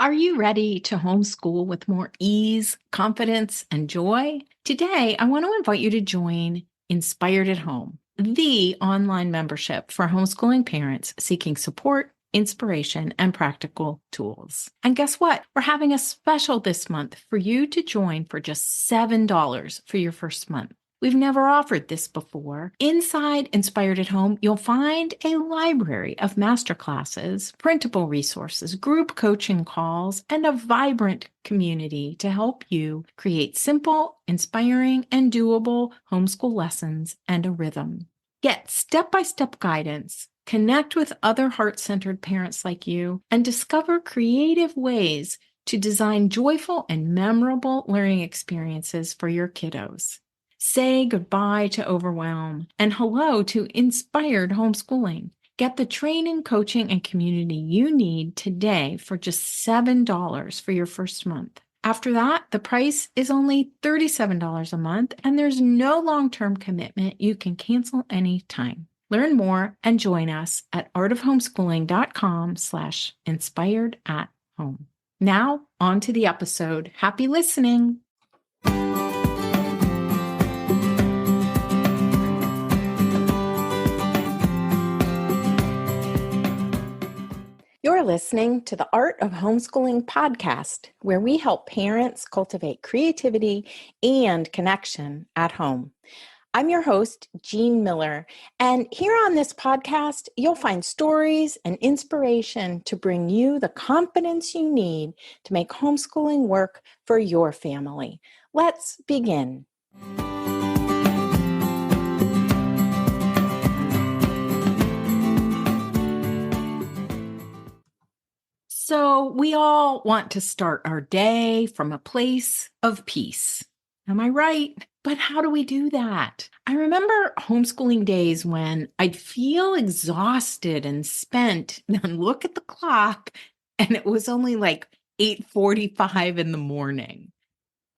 Are you ready to homeschool with more ease, confidence, and joy? Today, I want to invite you to join Inspired at Home, the online membership for homeschooling parents seeking support, inspiration, and practical tools. And guess what? We're having a special this month for you to join for just $7 for your first month. We've never offered this before. Inside Inspired at Home, you'll find a library of masterclasses, printable resources, group coaching calls, and a vibrant community to help you create simple, inspiring, and doable homeschool lessons and a rhythm. Get step-by-step guidance, connect with other heart-centered parents like you, and discover creative ways to design joyful and memorable learning experiences for your kiddos. Say goodbye to overwhelm and hello to inspired homeschooling. Get the training, coaching, and community you need today for just $7 for your first month. After that, the price is only $37 a month, and there's no long-term commitment. You can cancel anytime. Learn more and join us at artofhomeschooling.com/inspired-at-home. Now, on to the episode. Happy listening. You're listening to the Art of Homeschooling podcast, where we help parents cultivate creativity and connection at home. I'm your host, Jean Miller, and here on this podcast, you'll find stories and inspiration to bring you the confidence you need to make homeschooling work for your family. Let's begin. So we all want to start our day from a place of peace. Am I right? But how do we do that? I remember homeschooling days when I'd feel exhausted and spent, and look at the clock, and it was only like 8:45 in the morning.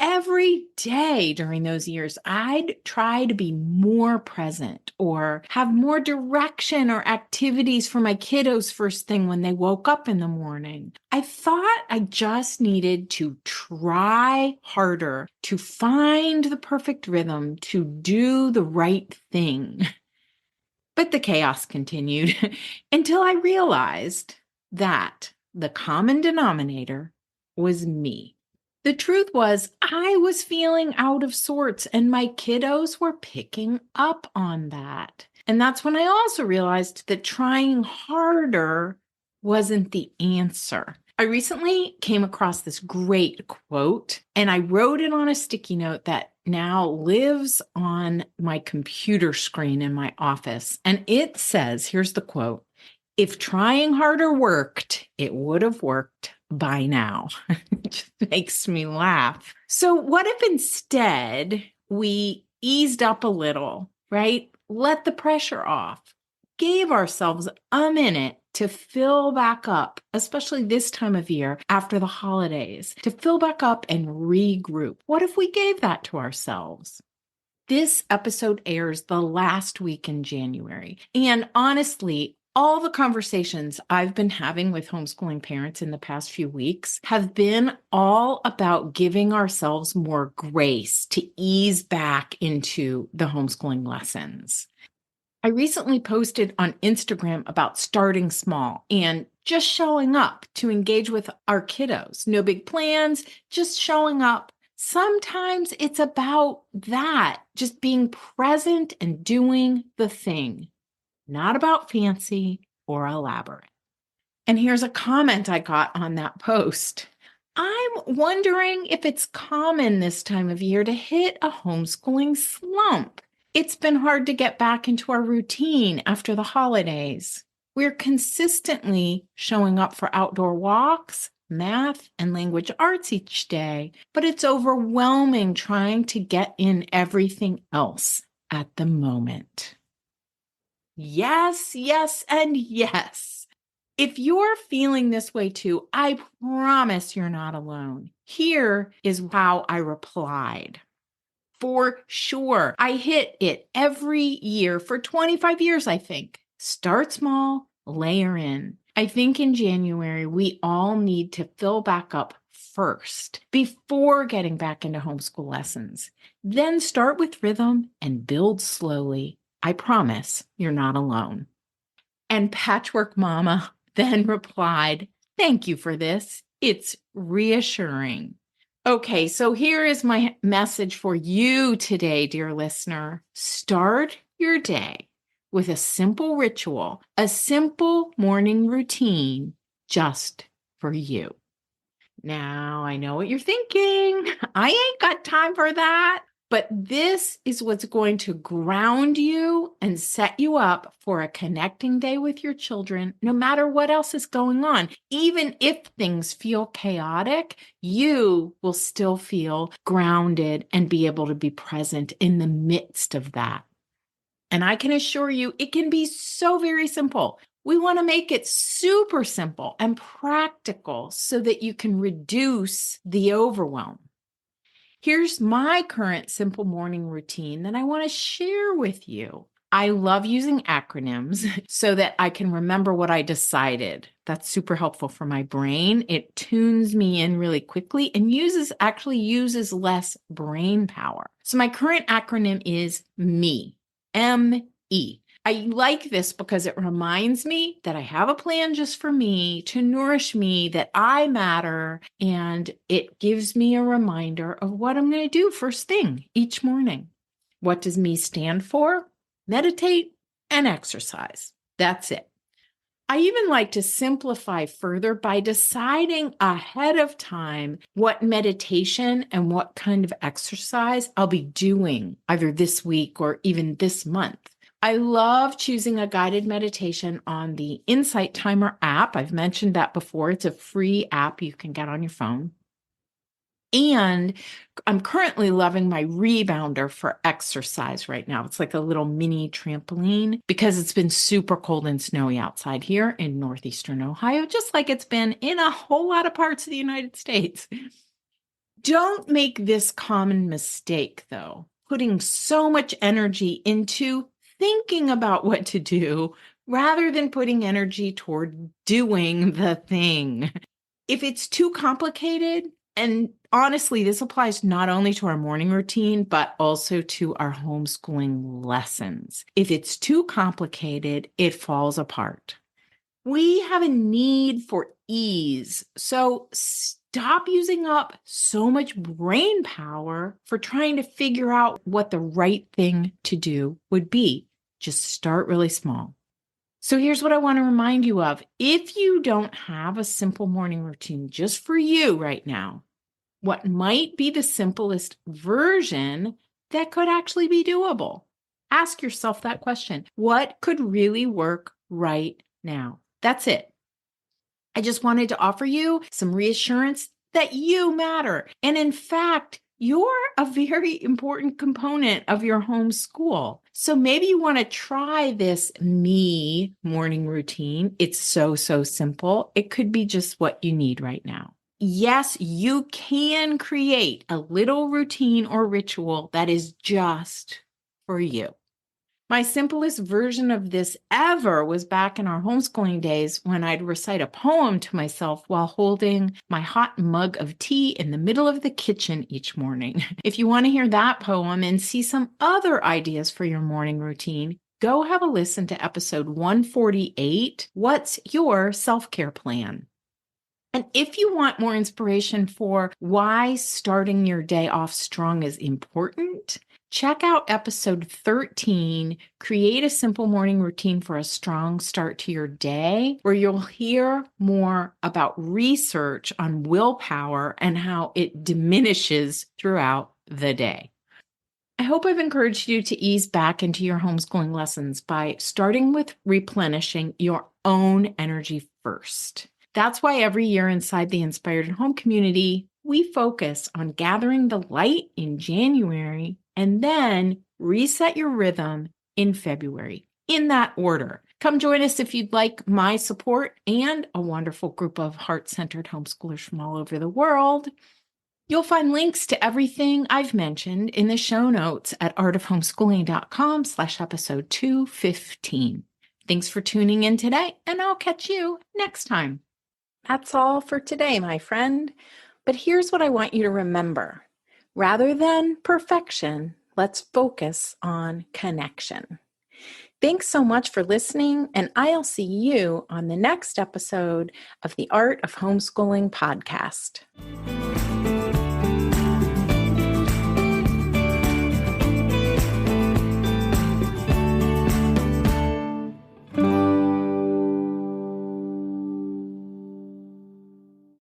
Every day during those years, I'd try to be more present or have more direction or activities for my kiddos first thing when they woke up in the morning. I thought I just needed to try harder to find the perfect rhythm, to do the right thing. But the chaos continued until I realized that the common denominator was me. The truth was, I was feeling out of sorts, and my kiddos were picking up on that. And that's when I also realized that trying harder wasn't the answer. I recently came across this great quote, and I wrote it on a sticky note that now lives on my computer screen in my office. And it says, here's the quote: "If trying harder worked, it would have worked by now." It just makes me laugh. So what if instead we eased up a little, right? Let the pressure off, gave ourselves a minute to fill back up, especially this time of year after the holidays, to fill back up and regroup. What if we gave that to ourselves? This episode airs the last week in January. And honestly, all the conversations I've been having with homeschooling parents in the past few weeks have been all about giving ourselves more grace to ease back into the homeschooling lessons. I recently posted on Instagram about starting small and just showing up to engage with our kiddos. No big plans, just showing up. Sometimes it's about that, just being present and doing the thing. Not about fancy or elaborate. And here's a comment I got on that post. I'm wondering if it's common this time of year to hit a homeschooling slump. It's been hard to get back into our routine after the holidays. We're consistently showing up for outdoor walks, math, and language arts each day, but it's overwhelming trying to get in everything else at the moment. Yes, yes, and yes. If you're feeling this way too, I promise you're not alone. Here is how I replied. For sure, I hit it every year for 25 years, I think. Start small, layer in. I think in January, we all need to fill back up first before getting back into homeschool lessons. Then start with rhythm and build slowly. I promise you're not alone. And Patchwork Mama then replied, "Thank you for this. It's reassuring." Okay, so here is my message for you today, dear listener. Start your day with a simple ritual, a simple morning routine just for you. Now, I know what you're thinking. I ain't got time for that. But this is what's going to ground you and set you up for a connecting day with your children, no matter what else is going on. Even if things feel chaotic, you will still feel grounded and be able to be present in the midst of that. And I can assure you, it can be so very simple. We want to make it super simple and practical so that you can reduce the overwhelm. Here's my current simple morning routine that I want to share with you. I love using acronyms so that I can remember what I decided. That's super helpful for my brain. It tunes me in really quickly and actually uses less brain power. So my current acronym is ME, M-E. I like this because it reminds me that I have a plan just for me to nourish me, that I matter, and it gives me a reminder of what I'm going to do first thing each morning. What does ME stand for? Meditate and exercise. That's it. I even like to simplify further by deciding ahead of time what meditation and what kind of exercise I'll be doing either this week or even this month. I love choosing a guided meditation on the Insight Timer app. I've mentioned that before. It's a free app you can get on your phone. And I'm currently loving my rebounder for exercise right now. It's like a little mini trampoline because it's been super cold and snowy outside here in northeastern Ohio, just like it's been in a whole lot of parts of the United States. Don't make this common mistake, though, putting so much energy into thinking about what to do rather than putting energy toward doing the thing. If it's too complicated, and honestly, this applies not only to our morning routine, but also to our homeschooling lessons. If it's too complicated, it falls apart. We have a need for ease, so stop using up so much brain power for trying to figure out what the right thing to do would be. Just start really small. So here's what I want to remind you of. If you don't have a simple morning routine just for you right now, what might be the simplest version that could actually be doable? Ask yourself that question. What could really work right now? That's it. I just wanted to offer you some reassurance that you matter. And in fact, you're a very important component of your homeschool. So maybe you want to try this ME morning routine. It's so simple. It could be just what you need right now. Yes, you can create a little routine or ritual that is just for you. My simplest version of this ever was back in our homeschooling days when I'd recite a poem to myself while holding my hot mug of tea in the middle of the kitchen each morning. If you want to hear that poem and see some other ideas for your morning routine, go have a listen to episode 148, What's Your Self-Care Plan? And if you want more inspiration for why starting your day off strong is important, check out episode 13, Create a Simple Morning Routine for a Strong Start to Your Day, where you'll hear more about research on willpower and how it diminishes throughout the day. I hope I've encouraged you to ease back into your homeschooling lessons by starting with replenishing your own energy first. That's why every year inside the Inspired at Home community, we focus on gathering the light in January and then reset your rhythm in February, in that order. Come join us if you'd like my support and a wonderful group of heart-centered homeschoolers from all over the world. You'll find links to everything I've mentioned in the show notes at artofhomeschooling.com/episode 215. Thanks for tuning in today, and I'll catch you next time. That's all for today, my friend. But here's what I want you to remember. Rather than perfection, let's focus on connection. Thanks so much for listening, and I'll see you on the next episode of the Art of Homeschooling podcast.